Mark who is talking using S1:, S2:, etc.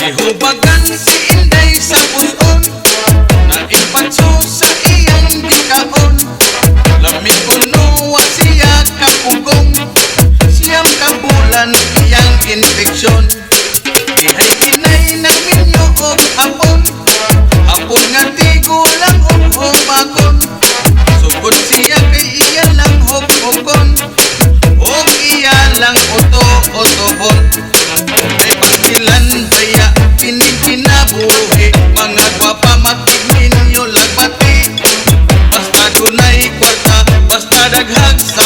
S1: Ihubagan si Inday sa puson, naipatso sa iyang gikaon. Lamig kuno wa siya kapugong, siyam kabulan iyang infeksyon. Ihay kinay ng minyo og hapon, hapon nga tigo lang og humakon. Sugod siya kay iya lang hukon, og iya lang uto-utohon. May pagsilan baya kinabuhi, mga gwapa matigninyo lagbati. Basta dunay kwarta, basta daghag sa